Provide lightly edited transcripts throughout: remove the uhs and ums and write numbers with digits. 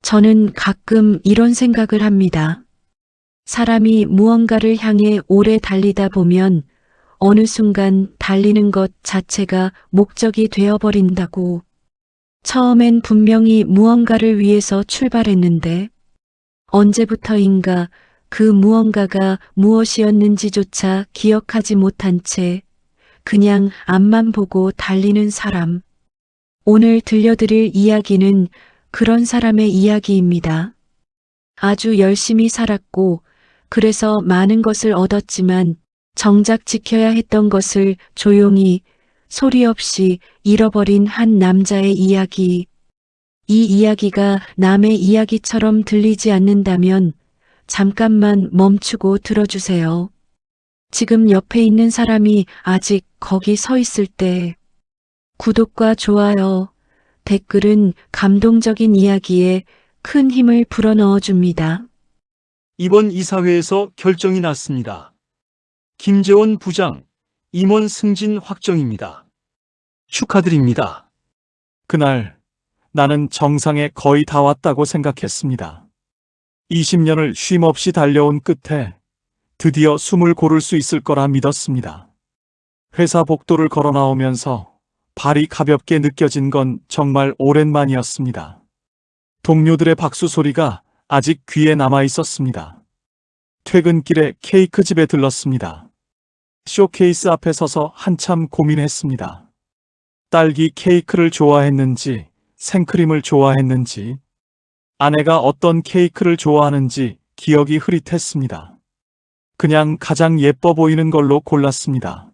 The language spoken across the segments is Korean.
저는 가끔 이런 생각을 합니다. 사람이 무언가를 향해 오래 달리다 보면 어느 순간 달리는 것 자체가 목적이 되어버린다고. 처음엔 분명히 무언가를 위해서 출발했는데 언제부터인가 그 무언가가 무엇이었는지조차 기억하지 못한 채 그냥 앞만 보고 달리는 사람. 오늘 들려드릴 이야기는 그런 사람의 이야기입니다. 아주 열심히 살았고 그래서 많은 것을 얻었지만 정작 지켜야 했던 것을 조용히 소리 없이 잃어버린 한 남자의 이야기. 이 이야기가 남의 이야기처럼 들리지 않는다면 잠깐만 멈추고 들어주세요. 지금 옆에 있는 사람이 아직 거기 서 있을 때 구독과 좋아요, 댓글은 감동적인 이야기에 큰 힘을 불어넣어 줍니다. 이번 이사회에서 결정이 났습니다. 김재원 부장, 임원 승진 확정입니다. 축하드립니다. 그날 나는 정상에 거의 다 왔다고 생각했습니다. 20년을 쉼없이 달려온 끝에 드디어 숨을 고를 수 있을 거라 믿었습니다. 회사 복도를 걸어 나오면서 발이 가볍게 느껴진 건 정말 오랜만이었습니다. 동료들의 박수 소리가 아직 귀에 남아 있었습니다. 퇴근길에 케이크 집에 들렀습니다. 쇼케이스 앞에 서서 한참 고민했습니다. 딸기 케이크를 좋아했는지, 생크림을 좋아했는지, 아내가 어떤 케이크를 좋아하는지 기억이 흐릿했습니다. 그냥 가장 예뻐 보이는 걸로 골랐습니다.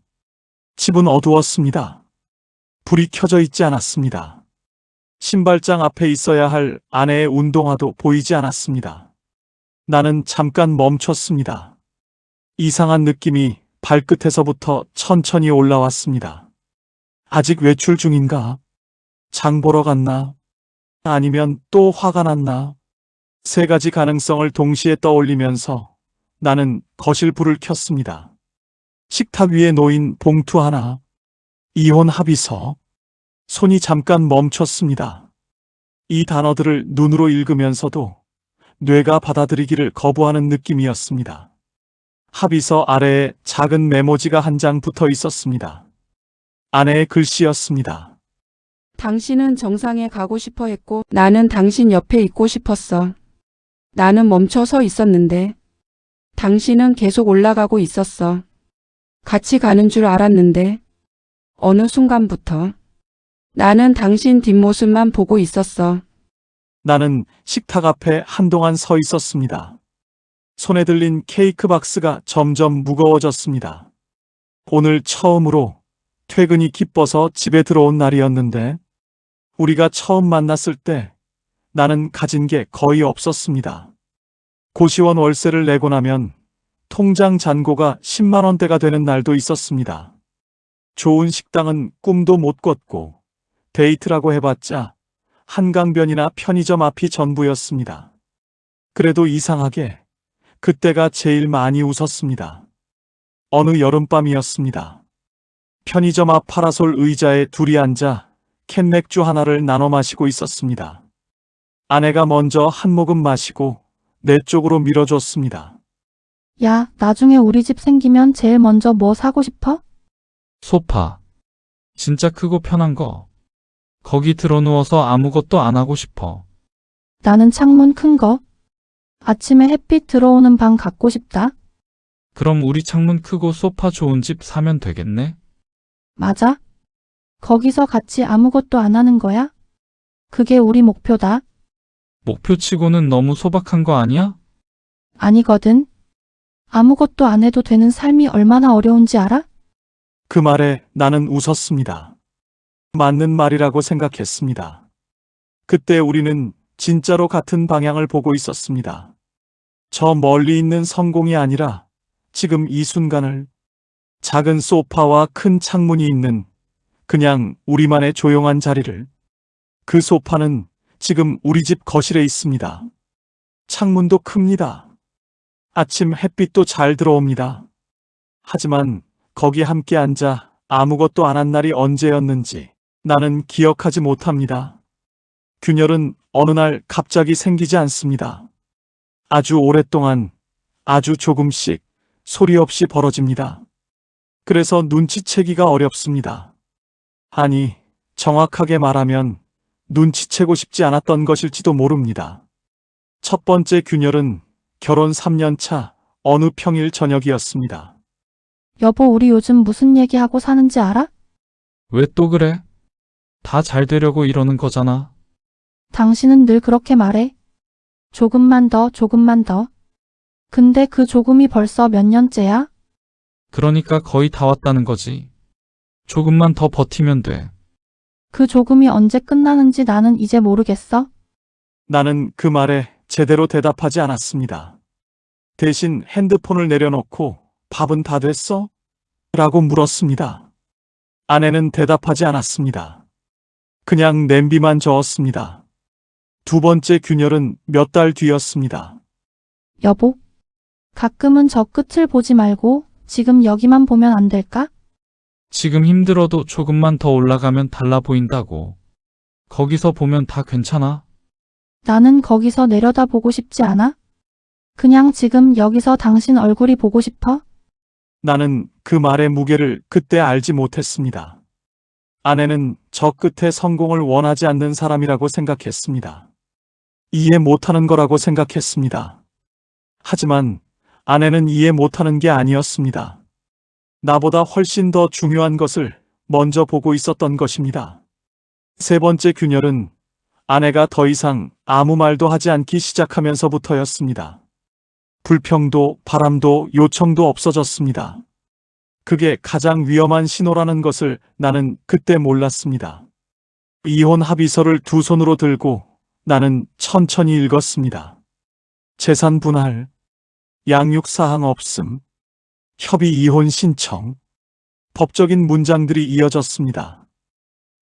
집은 어두웠습니다. 불이 켜져 있지 않았습니다. 신발장 앞에 있어야 할 아내의 운동화도 보이지 않았습니다. 나는 잠깐 멈췄습니다. 이상한 느낌이 발끝에서부터 천천히 올라왔습니다. 아직 외출 중인가? 장 보러 갔나? 아니면 또 화가 났나? 세 가지 가능성을 동시에 떠올리면서 나는 거실 불을 켰습니다. 식탁 위에 놓인 봉투 하나, 이혼 합의서. 손이 잠깐 멈췄습니다. 이 단어들을 눈으로 읽으면서도 뇌가 받아들이기를 거부하는 느낌이었습니다. 합의서 아래에 작은 메모지가 한 장 붙어 있었습니다. 아내의 글씨였습니다. 당신은 정상에 가고 싶어 했고 나는 당신 옆에 있고 싶었어. 나는 멈춰 서 있었는데 당신은 계속 올라가고 있었어. 같이 가는 줄 알았는데 어느 순간부터 나는 당신 뒷모습만 보고 있었어. 나는 식탁 앞에 한동안 서 있었습니다. 손에 들린 케이크 박스가 점점 무거워졌습니다. 오늘 처음으로 퇴근이 기뻐서 집에 들어온 날이었는데 우리가 처음 만났을 때 나는 가진 게 거의 없었습니다. 고시원 월세를 내고 나면 통장 잔고가 10만 원대가 되는 날도 있었습니다. 좋은 식당은 꿈도 못 꿨고 데이트라고 해봤자 한강변이나 편의점 앞이 전부였습니다. 그래도 이상하게 그때가 제일 많이 웃었습니다. 어느 여름밤이었습니다. 편의점 앞 파라솔 의자에 둘이 앉아 캔맥주 하나를 나눠 마시고 있었습니다. 아내가 먼저 한 모금 마시고 내 쪽으로 밀어줬습니다. 야, 나중에 우리 집 생기면 제일 먼저 뭐 사고 싶어? 소파. 진짜 크고 편한 거. 거기 들어누워서 아무것도 안 하고 싶어. 나는 창문 큰 거. 아침에 햇빛 들어오는 방 갖고 싶다. 그럼 우리 창문 크고 소파 좋은 집 사면 되겠네? 맞아. 거기서 같이 아무것도 안 하는 거야? 그게 우리 목표다. 목표치고는 너무 소박한 거 아니야? 아니거든. 아무것도 안 해도 되는 삶이 얼마나 어려운지 알아? 그 말에 나는 웃었습니다. 맞는 말이라고 생각했습니다. 그때 우리는 진짜로 같은 방향을 보고 있었습니다. 저 멀리 있는 성공이 아니라 지금 이 순간을, 작은 소파와 큰 창문이 있는 그냥 우리만의 조용한 자리를. 그 소파는 지금 우리 집 거실에 있습니다. 창문도 큽니다. 아침 햇빛도 잘 들어옵니다. 하지만 거기 함께 앉아 아무것도 안 한 날이 언제였는지 나는 기억하지 못합니다. 균열은 어느 날 갑자기 생기지 않습니다. 아주 오랫동안 아주 조금씩 소리 없이 벌어집니다. 그래서 눈치채기가 어렵습니다. 아니, 정확하게 말하면 눈치채고 싶지 않았던 것일지도 모릅니다. 첫 번째 균열은 결혼 3년 차 어느 평일 저녁이었습니다. 여보, 우리 요즘 무슨 얘기하고 사는지 알아? 왜 또 그래? 다 잘 되려고 이러는 거잖아. 당신은 늘 그렇게 말해. 조금만 더, 조금만 더. 근데 그 조금이 벌써 몇 년째야? 그러니까 거의 다 왔다는 거지. 조금만 더 버티면 돼. 그 조금이 언제 끝나는지 나는 이제 모르겠어. 나는 그 말에 제대로 대답하지 않았습니다. 대신 핸드폰을 내려놓고 밥은 다 됐어? 라고 물었습니다. 아내는 대답하지 않았습니다. 그냥 냄비만 저었습니다. 두 번째 균열은 몇 달 뒤였습니다. 여보, 가끔은 저 끝을 보지 말고 지금 여기만 보면 안 될까? 지금 힘들어도 조금만 더 올라가면 달라 보인다고. 거기서 보면 다 괜찮아. 나는 거기서 내려다 보고 싶지 않아? 그냥 지금 여기서 당신 얼굴이 보고 싶어? 나는 그 말의 무게를 그때 알지 못했습니다. 아내는 저 끝에 성공을 원하지 않는 사람이라고 생각했습니다. 이해 못하는 거라고 생각했습니다. 하지만 아내는 이해 못하는 게 아니었습니다. 나보다 훨씬 더 중요한 것을 먼저 보고 있었던 것입니다. 세 번째 균열은 아내가 더 이상 아무 말도 하지 않기 시작하면서부터였습니다. 불평도 바람도 요청도 없어졌습니다. 그게 가장 위험한 신호라는 것을 나는 그때 몰랐습니다. 이혼 합의서를 두 손으로 들고 나는 천천히 읽었습니다. 재산 분할, 양육 사항 없음, 협의 이혼 신청, 법적인 문장들이 이어졌습니다.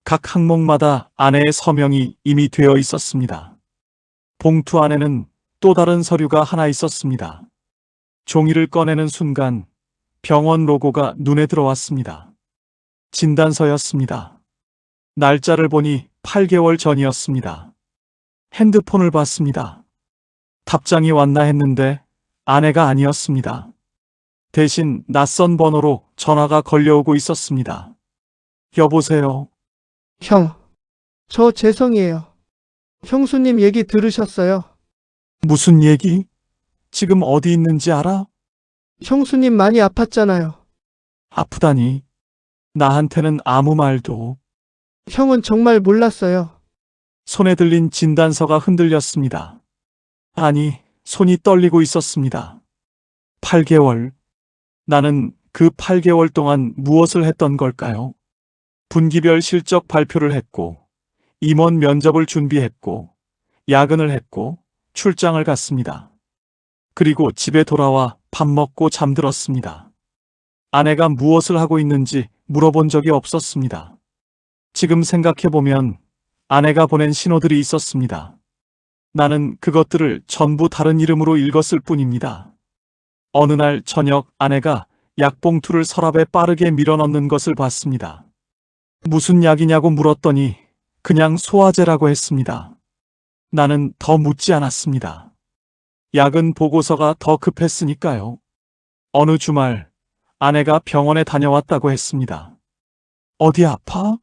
각 항목마다 아내의 서명이 이미 되어 있었습니다. 봉투 안에는 또 다른 서류가 하나 있었습니다. 종이를 꺼내는 순간 병원 로고가 눈에 들어왔습니다. 진단서였습니다. 날짜를 보니 8개월 전이었습니다. 핸드폰을 봤습니다. 답장이 왔나 했는데 아내가 아니었습니다. 대신 낯선 번호로 전화가 걸려오고 있었습니다. 여보세요. 형, 저 죄송해요. 형수님 얘기 들으셨어요? 무슨 얘기? 지금 어디 있는지 알아? 형수님 많이 아팠잖아요. 아프다니. 나한테는 아무 말도. 형은 정말 몰랐어요. 손에 들린 진단서가 흔들렸습니다. 아니, 손이 떨리고 있었습니다. 8개월. 나는 그 8개월 동안 무엇을 했던 걸까요? 분기별 실적 발표를 했고, 임원 면접을 준비했고, 야근을 했고, 출장을 갔습니다. 그리고 집에 돌아와 밥 먹고 잠들었습니다. 아내가 무엇을 하고 있는지 물어본 적이 없었습니다. 지금 생각해보면 아내가 보낸 신호들이 있었습니다. 나는 그것들을 전부 다른 이름으로 읽었을 뿐입니다. 어느 날 저녁 아내가 약봉투를 서랍에 빠르게 밀어넣는 것을 봤습니다. 무슨 약이냐고 물었더니 그냥 소화제라고 했습니다. 나는 더 묻지 않았습니다. 약은 보고서가 더 급했으니까요. 어느 주말 아내가 병원에 다녀왔다고 했습니다. 어디 아파?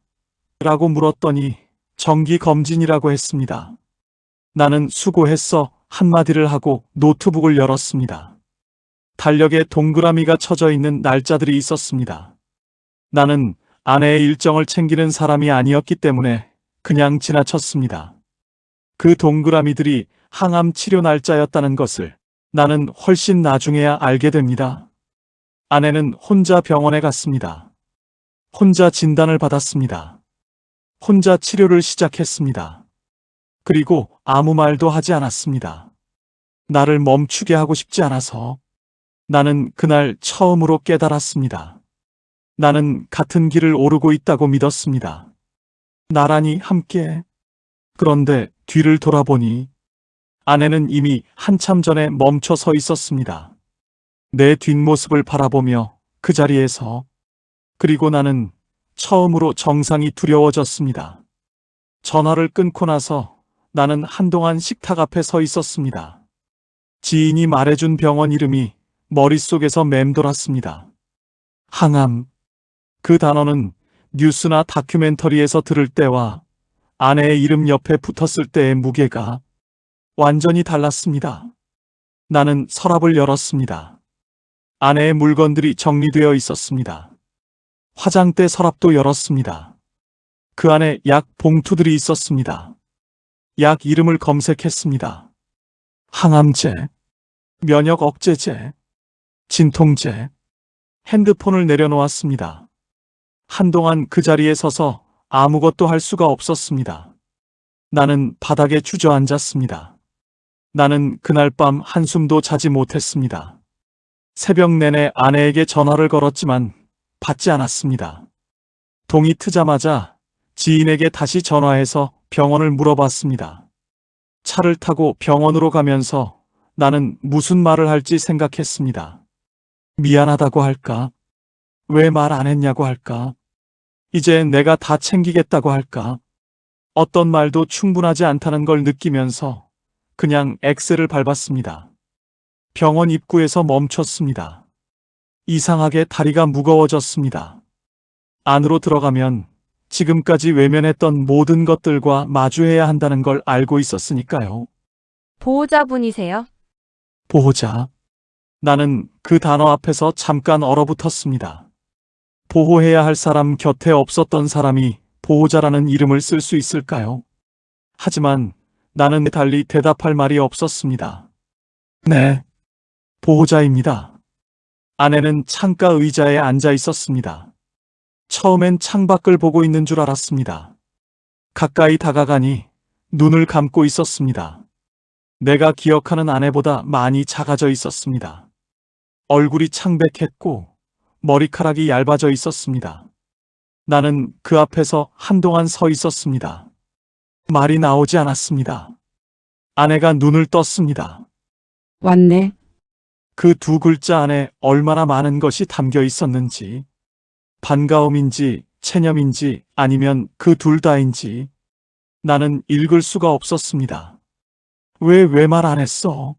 라고 물었더니 정기검진이라고 했습니다. 나는 수고했어 한마디를 하고 노트북을 열었습니다. 달력에 동그라미가 쳐져 있는 날짜들이 있었습니다. 나는 아내의 일정을 챙기는 사람이 아니었기 때문에 그냥 지나쳤습니다. 그 동그라미들이 항암 치료 날짜였다는 것을 나는 훨씬 나중에야 알게 됩니다. 아내는 혼자 병원에 갔습니다. 혼자 진단을 받았습니다. 혼자 치료를 시작했습니다. 그리고 아무 말도 하지 않았습니다. 나를 멈추게 하고 싶지 않아서. 나는 그날 처음으로 깨달았습니다. 나는 같은 길을 오르고 있다고 믿었습니다. 나란히 함께. 그런데 뒤를 돌아보니 아내는 이미 한참 전에 멈춰 서 있었습니다. 내 뒷모습을 바라보며 그 자리에서. 그리고 나는 처음으로 정상이 두려워졌습니다. 전화를 끊고 나서 나는 한동안 식탁 앞에 서 있었습니다. 지인이 말해준 병원 이름이 머릿속에서 맴돌았습니다. 항암. 그 단어는 뉴스나 다큐멘터리에서 들을 때와 아내의 이름 옆에 붙었을 때의 무게가 완전히 달랐습니다. 나는 서랍을 열었습니다. 아내의 물건들이 정리되어 있었습니다. 화장대 서랍도 열었습니다. 그 안에 약 봉투들이 있었습니다. 약 이름을 검색했습니다. 항암제, 면역 억제제, 진통제, 핸드폰을 내려놓았습니다. 한동안 그 자리에 서서 아무것도 할 수가 없었습니다. 나는 바닥에 주저앉았습니다. 나는 그날 밤 한숨도 자지 못했습니다. 새벽 내내 아내에게 전화를 걸었지만 받지 않았습니다. 동이 트자마자 지인에게 다시 전화해서 병원을 물어봤습니다. 차를 타고 병원으로 가면서 나는 무슨 말을 할지 생각했습니다. 미안하다고 할까? 왜 말 안 했냐고 할까? 이제 내가 다 챙기겠다고 할까? 어떤 말도 충분하지 않다는 걸 느끼면서 그냥 엑셀을 밟았습니다. 병원 입구에서 멈췄습니다. 이상하게 다리가 무거워졌습니다. 안으로 들어가면 지금까지 외면했던 모든 것들과 마주해야 한다는 걸 알고 있었으니까요. 보호자분이세요? 보호자. 나는 그 단어 앞에서 잠깐 얼어붙었습니다. 보호해야 할 사람 곁에 없었던 사람이 보호자라는 이름을 쓸 수 있을까요? 하지만 나는 달리 대답할 말이 없었습니다. 네, 보호자입니다. 아내는 창가 의자에 앉아 있었습니다. 처음엔 창밖을 보고 있는 줄 알았습니다. 가까이 다가가니 눈을 감고 있었습니다. 내가 기억하는 아내보다 많이 작아져 있었습니다. 얼굴이 창백했고 머리카락이 얇아져 있었습니다. 나는 그 앞에서 한동안 서 있었습니다. 말이 나오지 않았습니다. 아내가 눈을 떴습니다. 왔네. 그 두 글자 안에 얼마나 많은 것이 담겨 있었는지, 반가움인지 체념인지 아니면 그 둘 다인지 나는 읽을 수가 없었습니다. 왜 말 안 했어?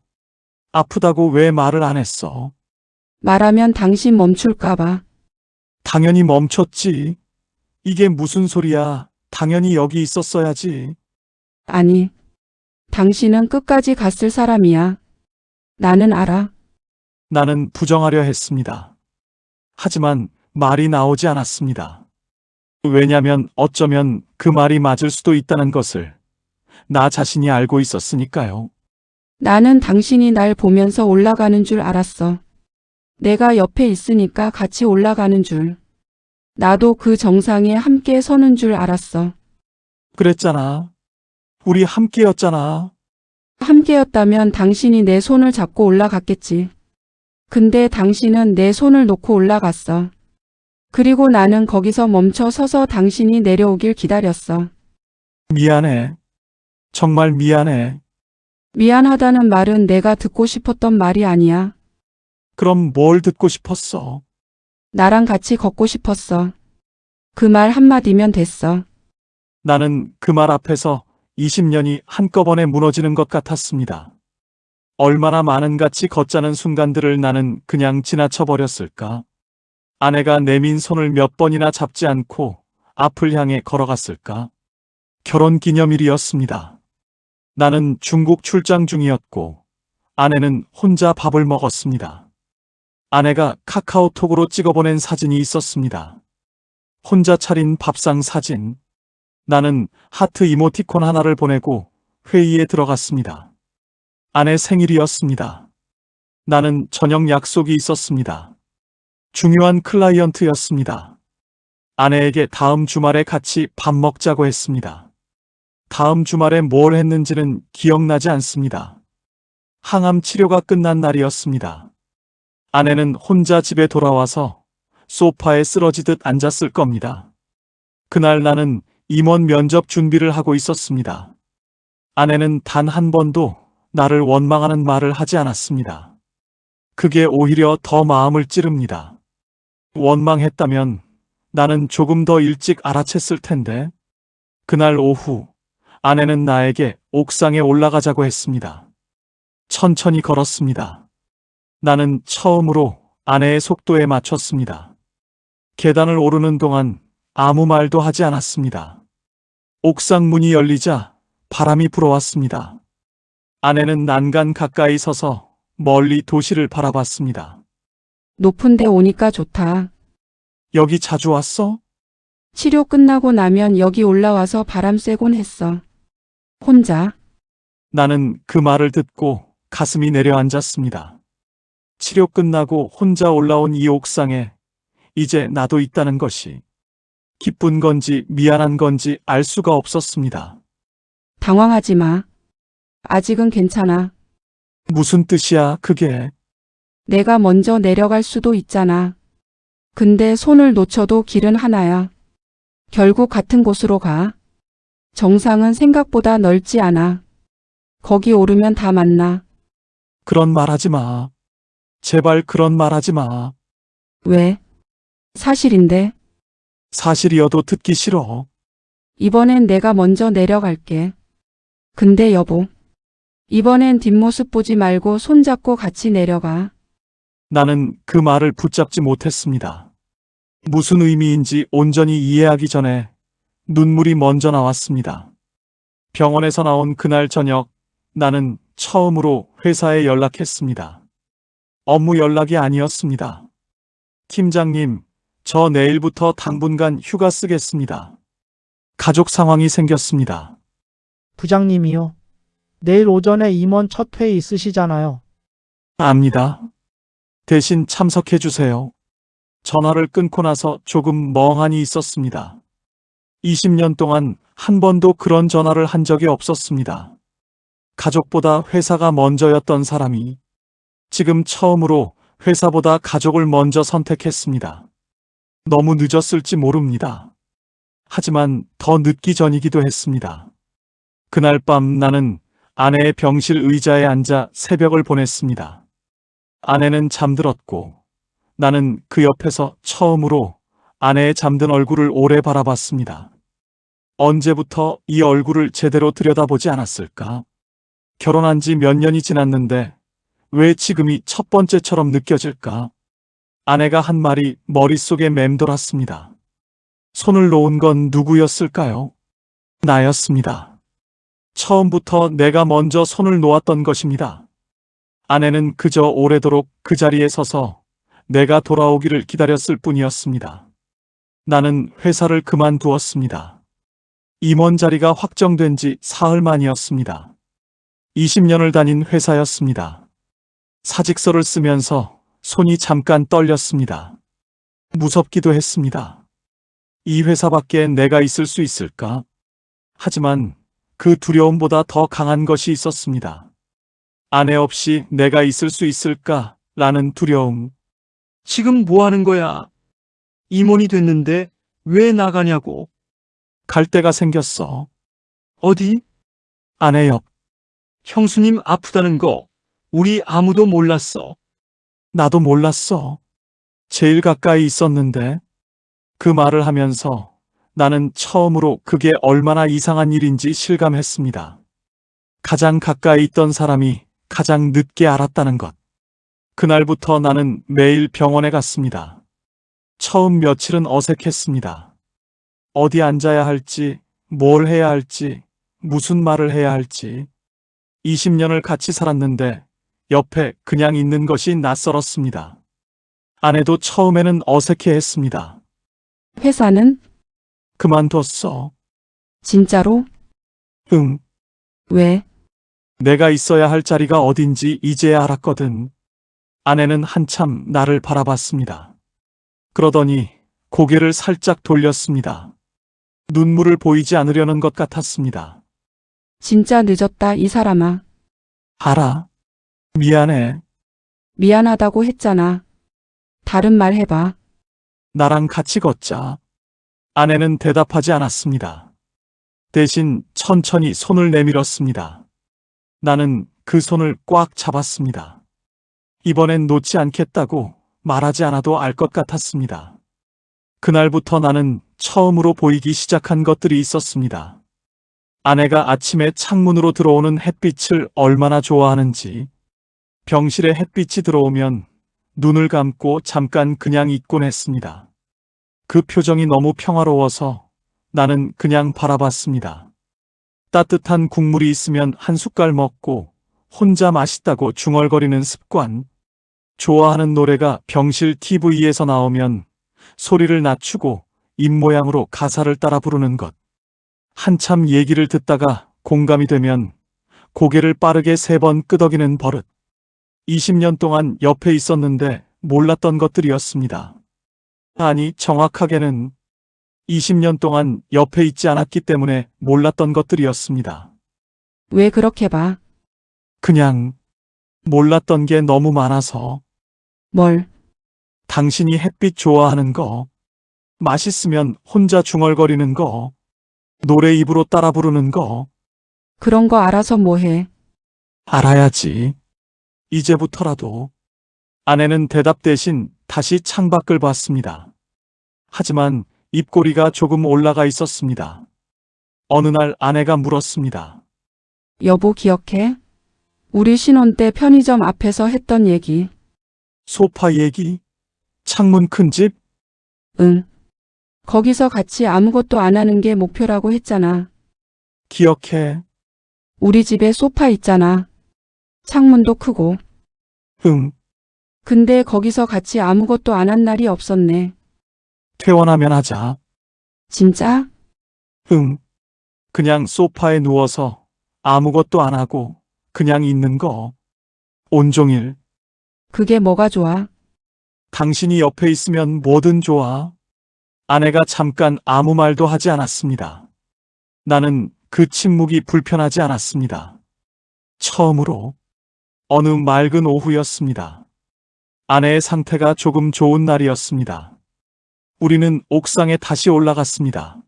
아프다고 왜 말을 안 했어? 말하면 당신 멈출까봐. 당연히 멈췄지. 이게 무슨 소리야. 당연히 여기 있었어야지. 아니, 당신은 끝까지 갔을 사람이야. 나는 알아. 나는 부정하려 했습니다. 하지만 말이 나오지 않았습니다. 왜냐면 어쩌면 그 말이 맞을 수도 있다는 것을 나 자신이 알고 있었으니까요. 나는 당신이 날 보면서 올라가는 줄 알았어. 내가 옆에 있으니까 같이 올라가는 줄. 나도 그 정상에 함께 서는 줄 알았어. 그랬잖아. 우리 함께였잖아. 함께였다면 당신이 내 손을 잡고 올라갔겠지. 근데 당신은 내 손을 놓고 올라갔어. 그리고 나는 거기서 멈춰 서서 당신이 내려오길 기다렸어. 미안해. 정말 미안해. 미안하다는 말은 내가 듣고 싶었던 말이 아니야. 그럼 뭘 듣고 싶었어? 나랑 같이 걷고 싶었어. 그 말 한마디면 됐어. 나는 그 말 앞에서 20년이 한꺼번에 무너지는 것 같았습니다. 얼마나 많은 같이 걷자는 순간들을 나는 그냥 지나쳐 버렸을까? 아내가 내민 손을 몇 번이나 잡지 않고 앞을 향해 걸어갔을까? 결혼 기념일이었습니다. 나는 중국 출장 중이었고 아내는 혼자 밥을 먹었습니다. 아내가 카카오톡으로 찍어보낸 사진이 있었습니다. 혼자 차린 밥상 사진. 나는 하트 이모티콘 하나를 보내고 회의에 들어갔습니다. 아내 생일이었습니다. 나는 저녁 약속이 있었습니다. 중요한 클라이언트였습니다. 아내에게 다음 주말에 같이 밥 먹자고 했습니다. 다음 주말에 뭘 했는지는 기억나지 않습니다. 항암 치료가 끝난 날이었습니다. 아내는 혼자 집에 돌아와서 소파에 쓰러지듯 앉았을 겁니다. 그날 나는 임원 면접 준비를 하고 있었습니다. 아내는 단 한 번도 나를 원망하는 말을 하지 않았습니다. 그게 오히려 더 마음을 찌릅니다. 원망했다면 나는 조금 더 일찍 알아챘을 텐데. 그날 오후 아내는 나에게 옥상에 올라가자고 했습니다. 천천히 걸었습니다. 나는 처음으로 아내의 속도에 맞췄습니다. 계단을 오르는 동안 아무 말도 하지 않았습니다. 옥상 문이 열리자 바람이 불어왔습니다. 아내는 난간 가까이 서서 멀리 도시를 바라봤습니다. 높은 데 오니까 좋다. 여기 자주 왔어? 치료 끝나고 나면 여기 올라와서 바람 쐬곤 했어. 혼자. 나는 그 말을 듣고 가슴이 내려앉았습니다. 치료 끝나고 혼자 올라온 이 옥상에 이제 나도 있다는 것이 기쁜 건지 미안한 건지 알 수가 없었습니다. 당황하지 마. 아직은 괜찮아. 무슨 뜻이야, 그게? 내가 먼저 내려갈 수도 있잖아. 근데 손을 놓쳐도 길은 하나야. 결국 같은 곳으로 가. 정상은 생각보다 넓지 않아. 거기 오르면 다 만나. 그런 말 하지 마. 제발 그런 말 하지 마. 왜? 사실인데. 사실이어도 듣기 싫어. 이번엔 내가 먼저 내려갈게. 근데 여보. 이번엔 뒷모습 보지 말고 손잡고 같이 내려가. 나는 그 말을 붙잡지 못했습니다. 무슨 의미인지 온전히 이해하기 전에 눈물이 먼저 나왔습니다. 병원에서 나온 그날 저녁, 나는 처음으로 회사에 연락했습니다. 업무 연락이 아니었습니다. 팀장님, 저 내일부터 당분간 휴가 쓰겠습니다. 가족 상황이 생겼습니다. 부장님이요. 내일 오전에 임원 첫 회의 있으시잖아요. 압니다. 대신 참석해 주세요. 전화를 끊고 나서 조금 멍하니 있었습니다. 20년 동안 한 번도 그런 전화를 한 적이 없었습니다. 가족보다 회사가 먼저였던 사람이 지금 처음으로 회사보다 가족을 먼저 선택했습니다. 너무 늦었을지 모릅니다. 하지만 더 늦기 전이기도 했습니다. 그날 밤 나는 아내의 병실 의자에 앉아 새벽을 보냈습니다. 아내는 잠들었고 나는 그 옆에서 처음으로 아내의 잠든 얼굴을 오래 바라봤습니다. 언제부터 이 얼굴을 제대로 들여다보지 않았을까? 결혼한 지 몇 년이 지났는데 왜 지금이 첫 번째처럼 느껴질까? 아내가 한 말이 머릿속에 맴돌았습니다. 손을 놓은 건 누구였을까요? 나였습니다. 처음부터 내가 먼저 손을 놓았던 것입니다. 아내는 그저 오래도록 그 자리에 서서 내가 돌아오기를 기다렸을 뿐이었습니다. 나는 회사를 그만두었습니다. 임원 자리가 확정된 지 사흘 만이었습니다. 20년을 다닌 회사였습니다. 사직서를 쓰면서 손이 잠깐 떨렸습니다. 무섭기도 했습니다. 이 회사밖에 내가 있을 수 있을까? 하지만 그 두려움보다 더 강한 것이 있었습니다. 아내 없이 내가 있을 수 있을까? 라는 두려움. 지금 뭐 하는 거야? 임원이 됐는데 왜 나가냐고. 갈 데가 생겼어. 어디? 아내 옆. 형수님 아프다는 거 우리 아무도 몰랐어. 나도 몰랐어. 제일 가까이 있었는데. 그 말을 하면서 나는 처음으로 그게 얼마나 이상한 일인지 실감했습니다. 가장 가까이 있던 사람이 가장 늦게 알았다는 것. 그날부터 나는 매일 병원에 갔습니다. 처음 며칠은 어색했습니다. 어디 앉아야 할지, 뭘 해야 할지, 무슨 말을 해야 할지. 20년을 같이 살았는데 옆에 그냥 있는 것이 낯설었습니다. 아내도 처음에는 어색해했습니다. 회사는? 그만뒀어. 진짜로? 응, 왜? 내가 있어야 할 자리가 어딘지 이제야 알았거든. 아내는 한참 나를 바라봤습니다. 그러더니 고개를 살짝 돌렸습니다. 눈물을 보이지 않으려는 것 같았습니다. 진짜 늦었다, 이 사람아. 알아. 미안해. 미안하다고 했잖아. 다른 말 해봐. 나랑 같이 걷자. 아내는 대답하지 않았습니다. 대신 천천히 손을 내밀었습니다. 나는 그 손을 꽉 잡았습니다. 이번엔 놓지 않겠다고 말하지 않아도 알 것 같았습니다. 그날부터 나는 처음으로 보이기 시작한 것들이 있었습니다. 아내가 아침에 창문으로 들어오는 햇빛을 얼마나 좋아하는지, 병실에 햇빛이 들어오면 눈을 감고 잠깐 그냥 있곤 했습니다. 그 표정이 너무 평화로워서 나는 그냥 바라봤습니다. 따뜻한 국물이 있으면 한 숟갈 먹고 혼자 맛있다고 중얼거리는 습관, 좋아하는 노래가 병실 TV에서 나오면 소리를 낮추고 입모양으로 가사를 따라 부르는 것, 한참 얘기를 듣다가 공감이 되면 고개를 빠르게 3번 끄덕이는 버릇, 20년 동안 옆에 있었는데 몰랐던 것들이었습니다. 아니, 정확하게는 20년 동안 옆에 있지 않았기 때문에 몰랐던 것들이었습니다. 왜 그렇게 봐? 그냥 몰랐던 게 너무 많아서. 뭘? 당신이 햇빛 좋아하는 거, 맛있으면 혼자 중얼거리는 거, 노래 입으로 따라 부르는 거. 그런 거 알아서 뭐해? 알아야지. 이제부터라도. 아내는 대답 대신 다시 창밖을 봤습니다. 하지만 입꼬리가 조금 올라가 있었습니다. 어느 날 아내가 물었습니다. 여보 기억해? 우리 신혼 때 편의점 앞에서 했던 얘기. 소파 얘기? 창문 큰 집? 응. 거기서 같이 아무것도 안 하는 게 목표라고 했잖아. 기억해. 우리 집에 소파 있잖아. 창문도 크고. 응. 근데 거기서 같이 아무것도 안 한 날이 없었네. 퇴원하면 하자. 진짜? 응. 그냥 소파에 누워서 아무것도 안 하고 그냥 있는 거. 온종일. 그게 뭐가 좋아? 당신이 옆에 있으면 뭐든 좋아. 아내가 잠깐 아무 말도 하지 않았습니다. 나는 그 침묵이 불편하지 않았습니다. 처음으로 어느 맑은 오후였습니다. 아내의 상태가 조금 좋은 날이었습니다. 우리는 옥상에 다시 올라갔습니다.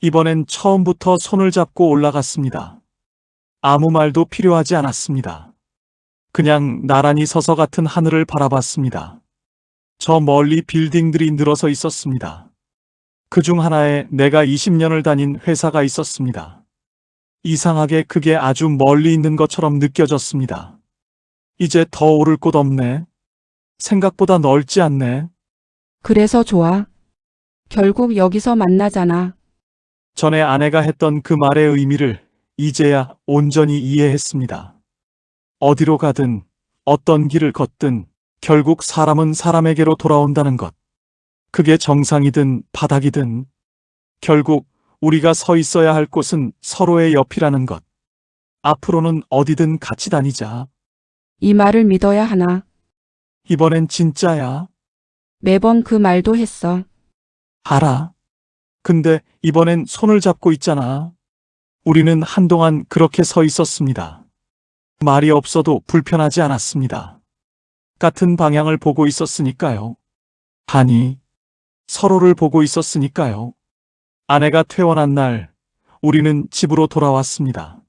이번엔 처음부터 손을 잡고 올라갔습니다. 아무 말도 필요하지 않았습니다. 그냥 나란히 서서 같은 하늘을 바라봤습니다. 저 멀리 빌딩들이 늘어서 있었습니다. 그중 하나에 내가 20년을 다닌 회사가 있었습니다. 이상하게 그게 아주 멀리 있는 것처럼 느껴졌습니다. 이제 더 오를 곳 없네. 생각보다 넓지 않네. 그래서 좋아. 결국 여기서 만나잖아. 전에 아내가 했던 그 말의 의미를 이제야 온전히 이해했습니다. 어디로 가든 어떤 길을 걷든 결국 사람은 사람에게로 돌아온다는 것. 그게 정상이든 바닥이든 결국 우리가 서 있어야 할 곳은 서로의 옆이라는 것. 앞으로는 어디든 같이 다니자. 이 말을 믿어야 하나? 이번엔 진짜야. 매번 그 말도 했어. 알아. 근데 이번엔 손을 잡고 있잖아. 우리는 한동안 그렇게 서 있었습니다. 말이 없어도 불편하지 않았습니다. 같은 방향을 보고 있었으니까요. 아니, 서로를 보고 있었으니까요. 아내가 퇴원한 날, 우리는 집으로 돌아왔습니다.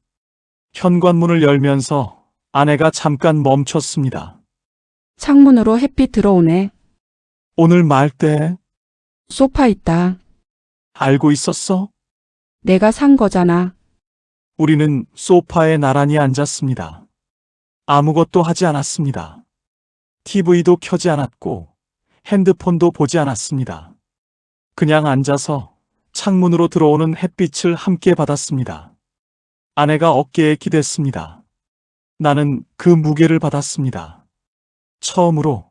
현관문을 열면서 아내가 잠깐 멈췄습니다. 창문으로 햇빛 들어오네. 오늘 말 때 소파 있다. 알고 있었어? 내가 산 거잖아. 우리는 소파에 나란히 앉았습니다. 아무것도 하지 않았습니다. TV도 켜지 않았고 핸드폰도 보지 않았습니다. 그냥 앉아서 창문으로 들어오는 햇빛을 함께 받았습니다. 아내가 어깨에 기댔습니다. 나는 그 무게를 받았습니다. 처음으로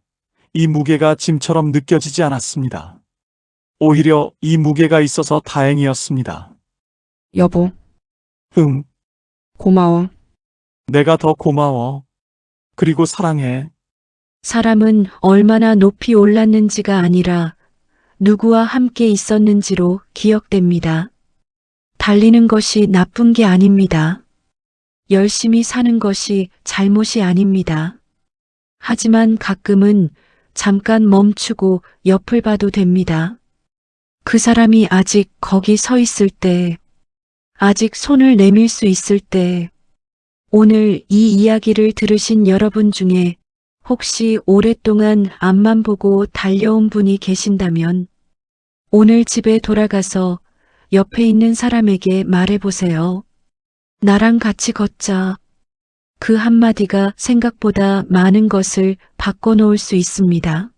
이 무게가 짐처럼 느껴지지 않았습니다. 오히려 이 무게가 있어서 다행이었습니다. 여보, 응, 고마워. 내가 더 고마워. 그리고 사랑해. 사람은 얼마나 높이 올랐는지가 아니라 누구와 함께 있었는지로 기억됩니다. 달리는 것이 나쁜 게 아닙니다. 열심히 사는 것이 잘못이 아닙니다. 하지만 가끔은 잠깐 멈추고 옆을 봐도 됩니다. 그 사람이 아직 거기 서 있을 때, 아직 손을 내밀 수 있을 때, 오늘 이 이야기를 들으신 여러분 중에 혹시 오랫동안 앞만 보고 달려온 분이 계신다면 오늘 집에 돌아가서 옆에 있는 사람에게 말해보세요. 나랑 같이 걷자. 그 한마디가 생각보다 많은 것을 바꿔놓을 수 있습니다.